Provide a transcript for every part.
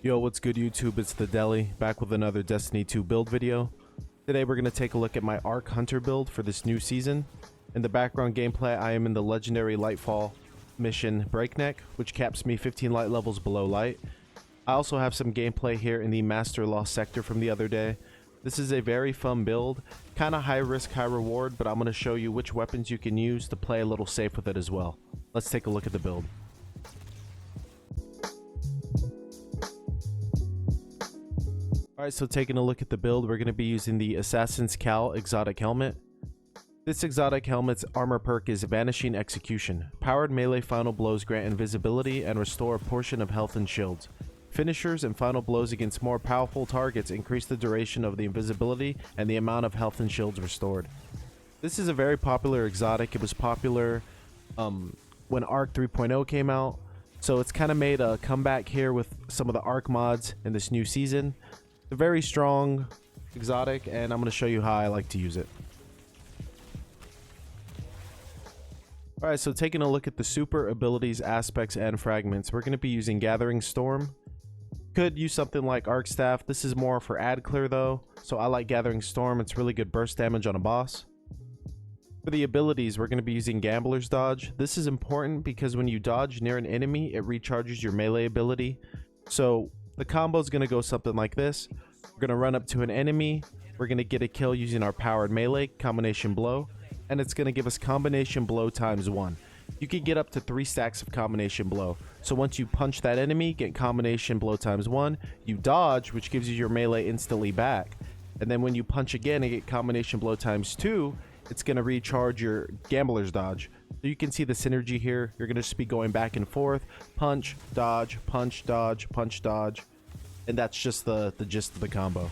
Yo, what's good YouTube? It's the Deli, back with another Destiny 2 build video. Today we're going to take a look at my Arc Hunter build for this new season. In the background gameplay, I am in the legendary Lightfall mission Breakneck, which caps me 15 light levels below light. I also have some gameplay here in the Master Lost sector from the other day. This is a very fun build, kind of high risk, high reward, but I'm going to show you which weapons you can use to play a little safe with it as well. Let's take a look at the build. Alright, so taking a look at the build, we're going to be using the Assassin's COWL exotic helmet. This exotic helmet's armor perk is Vanishing Execution. Powered melee final blows grant invisibility and restore a portion of health and shields. Finishers and final blows against more powerful targets increase the duration of the invisibility and the amount of health and shields restored. This is a very popular exotic. It was popular when Arc 3.0 came out, so it's kind of made a comeback here with some of the Arc mods in this new season. A very strong exotic, and I'm going to show you how I like to use it. Alright, so taking a look at the super abilities, aspects, and fragments, we're going to be using Gathering Storm. Could use something like Arc Staff. This is more for ad clear though, so I like Gathering Storm. It's really good burst damage on a boss. For the abilities, we're going to be using Gambler's Dodge. This is important because when you dodge near an enemy, it recharges your melee ability. So the combo is going to go something like this. We're going to run up to an enemy. We're going to get a kill using our powered melee combination blow. And it's going to give us combination blow times 1. You can get up to 3 stacks of combination blow. So once you punch that enemy, get combination blow times 1. You dodge, which gives you your melee instantly back. And then when you punch again and get combination blow times 2, it's going to recharge your Gambler's Dodge. So you can see the synergy here. You're going to just be going back and forth. Punch, dodge, punch, dodge, punch, dodge. And that's just the gist of the combo.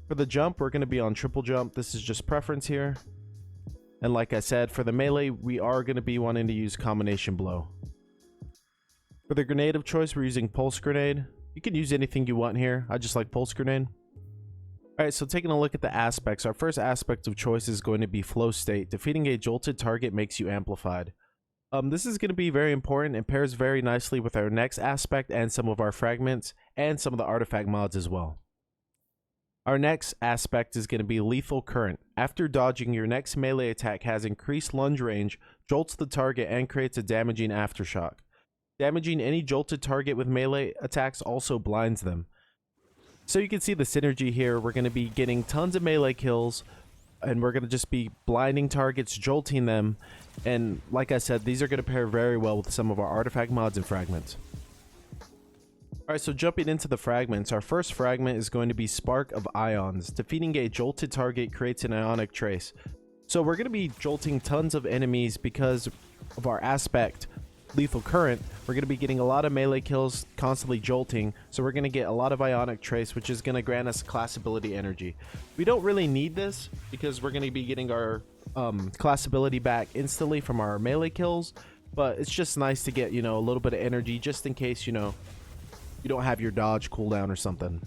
For the jump, we're going to be on triple jump. This is just preference here. And like I said, for the melee, we are going to be wanting to use combination blow. For the grenade of choice, we're using pulse grenade. You can use anything you want here. I just like pulse grenade. Alright, so taking a look at the aspects, our first aspect of choice is going to be flow state. Defeating a jolted target makes you amplified. This is going to be very important and pairs very nicely with our next aspect and some of our fragments and some of the artifact mods as well. Our next aspect is going to be lethal current. After dodging, your next melee attack has increased lunge range, jolts the target, and creates a damaging aftershock. Damaging any jolted target with melee attacks also blinds them. So you can see the synergy here. We're going to be getting tons of melee kills, and we're going to just be blinding targets, jolting them, and like I said, these are going to pair very well with some of our artifact mods and fragments. Alright, so jumping into the fragments, our first fragment is going to be Spark of Ions. Defeating a jolted target creates an ionic trace. So we're going to be jolting tons of enemies because of our aspect, Lethal Current. We're going to be getting a lot of melee kills, constantly jolting, so we're going to get a lot of ionic trace, which is going to grant us class ability energy. We don't really need this because we're going to be getting our class ability back instantly from our melee kills, but it's just nice to get, you know, a little bit of energy just in case, you know, you don't have your dodge cooldown or something.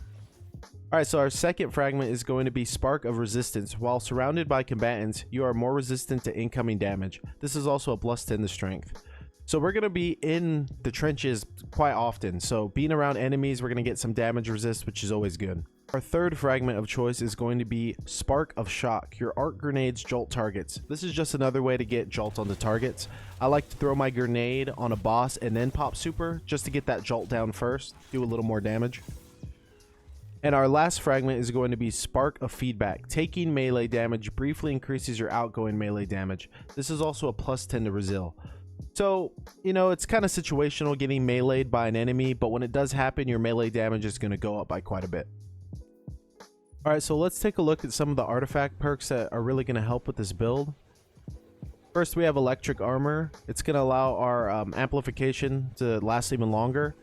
Alright, so our second fragment is going to be Spark of Resistance. While surrounded by combatants, you are more resistant to incoming damage. This is also a +10 to strength. So we're going to be in the trenches quite often. So being around enemies, we're going to get some damage resist, which is always good. Our third fragment of choice is going to be Spark of Shock. Your arc grenades jolt targets. This is just another way to get jolt on the targets. I like to throw my grenade on a boss and then pop super just to get that jolt down first, do a little more damage. And our last fragment is going to be Spark of Feedback. Taking melee damage briefly increases your outgoing melee damage. This is also a +10 to Resil. So, you know, it's kind of situational getting meleeed by an enemy, but when it does happen, your melee damage is going to go up by quite a bit. Alright, so let's take a look at some of the artifact perks that are really going to help with this build. First, we have Electric Armor. It's going to allow our amplification to last even longer.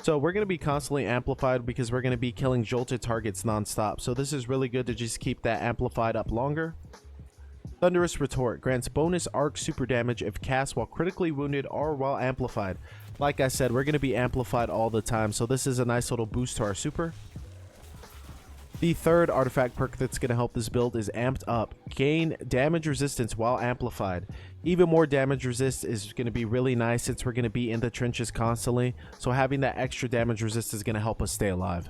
So we're going to be constantly amplified because we're going to be killing jolted targets non-stop. So this is really good to just keep that amplified up longer. Thunderous Retort grants bonus arc super damage if cast while critically wounded or while amplified. Like I said, we're going to be amplified all the time, so this is a nice little boost to our super. The third artifact perk that's going to help this build is Amped Up. Gain damage resistance while amplified. Even more damage resist is going to be really nice since we're going to be in the trenches constantly, so having that extra damage resist is going to help us stay alive.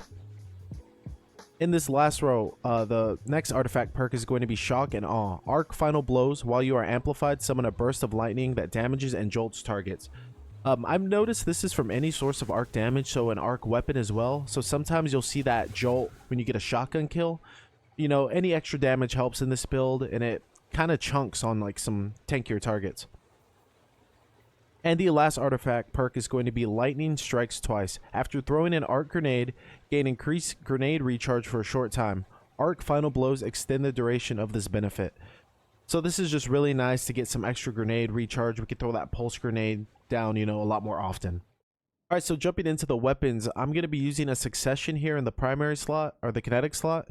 In this last row, the next artifact perk is going to be Shock and Awe. Arc Final Blows. While you are amplified, summon a burst of lightning that damages and jolts targets. I've noticed this is from any source of arc damage, so an arc weapon as well. So sometimes you'll see that jolt when you get a shotgun kill. You know, any extra damage helps in this build, and it kind of chunks on like some tankier targets. And the last artifact perk is going to be Lightning Strikes Twice. After throwing an arc grenade, gain increased grenade recharge for a short time. Arc Final Blows extend the duration of this benefit. So this is just really nice to get some extra grenade recharge. We can throw that pulse grenade down, you know, a lot more often. Alright, so jumping into the weapons, I'm going to be using a Succession here in the primary slot, or the kinetic slot.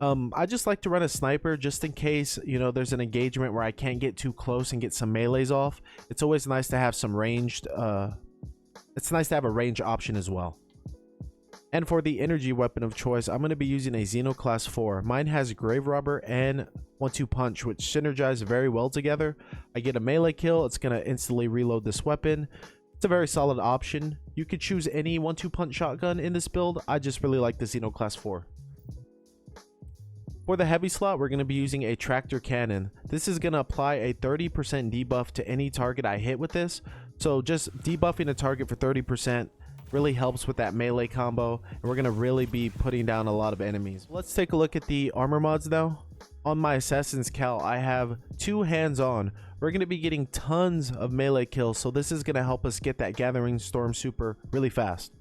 I just like to run a sniper just in case, you know, there's an engagement where I can't get too close and get some melees off. It's always nice to have some ranged, it's nice to have a range option as well. And for the energy weapon of choice, I'm going to be using a Xeno Class 4. Mine has Grave Robber and 1-2 Punch, which synergize very well together. I get a melee kill, it's going to instantly reload this weapon. It's a very solid option. You could choose any 1-2 Punch shotgun in this build. I just really like the Xeno Class 4. For the heavy slot, we're going to be using a Tractor Cannon. This is going to apply a 30% debuff to any target I hit with this. So just debuffing a target for 30% really helps with that melee combo, and we're going to really be putting down a lot of enemies. Let's take a look at the armor mods now. On my Assassin's COWL, I have 2 hands-on. We're going to be getting tons of melee kills, so this is going to help us get that Gathering Storm super really fast.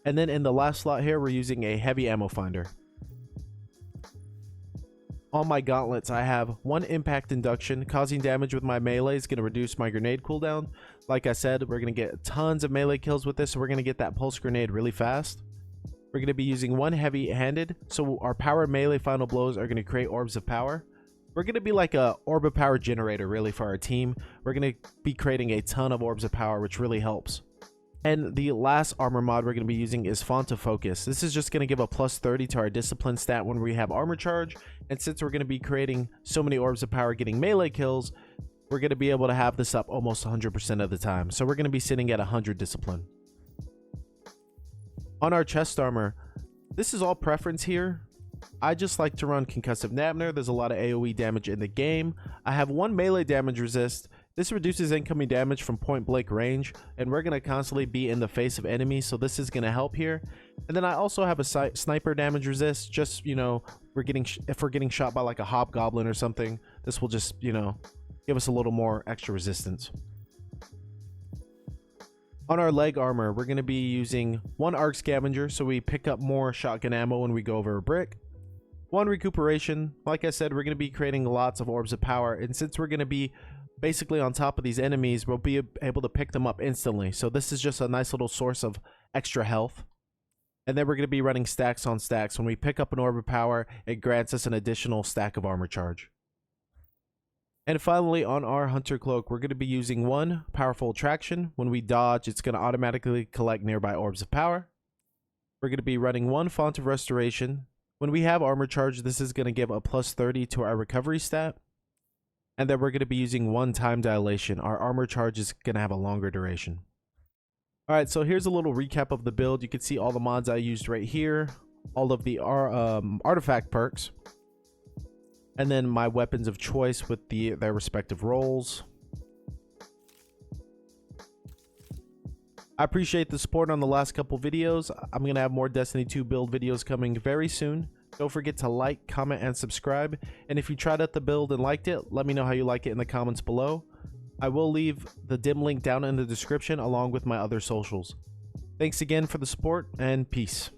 And then in the last slot here, we're using a heavy ammo finder. On my gauntlets, I have 1 impact induction. Causing damage with my melee is going to reduce my grenade cooldown. Like I said, we're going to get tons of melee kills with this, so we're going to get that pulse grenade really fast. We're going to be using 1 heavy-handed, so our power melee final blows are going to create orbs of power. We're going to be like a orb of power generator really for our team. We're going to be creating a ton of orbs of power, which really helps. And the last armor mod we're going to be using is Font of Focus. This is just going to give a plus 30 to our discipline stat when we have armor charge. And since we're going to be creating so many orbs of power getting melee kills, we're going to be able to have this up almost 100% of the time. So we're going to be sitting at 100 discipline. On our chest armor, this is all preference here. I just like to run Concussive Nabner. There's a lot of AoE damage in the game. I have 1 melee damage resist. This reduces incoming damage from point blank range, and we're going to constantly be in the face of enemies, so this is going to help here. And then I also have a sniper damage resist. Just, you know, if we're getting shot by like a hobgoblin or something, this will just, you know, give us a little more extra resistance. On our leg armor, we're going to be using 1 arc scavenger, so we pick up more shotgun ammo when we go over a brick. 1 recuperation. Like I said, we're going to be creating lots of orbs of power, and since we're going to be basically on top of these enemies, we'll be able to pick them up instantly. So this is just a nice little source of extra health. And then we're going to be running stacks on stacks. When we pick up an orb of power, it grants us an additional stack of armor charge. And finally, on our Hunter Cloak, we're going to be using 1 powerful attraction. When we dodge, it's going to automatically collect nearby orbs of power. We're going to be running 1 Font of Restoration. When we have armor charge, this is going to give a plus 30 to our recovery stat. And then we're going to be using 1 Time Dilation. Our armor charge is going to have a longer duration. Alright, so here's a little recap of the build. You can see all the mods I used right here. All of the artifact perks. And then my weapons of choice with their respective roles. I appreciate the support on the last couple videos. I'm going to have more Destiny 2 build videos coming very soon. Don't forget to like, comment, and subscribe. And if you tried out the build and liked it, let me know how you like it in the comments below. I will leave the dim link down in the description along with my other socials. Thanks again for the support, and peace.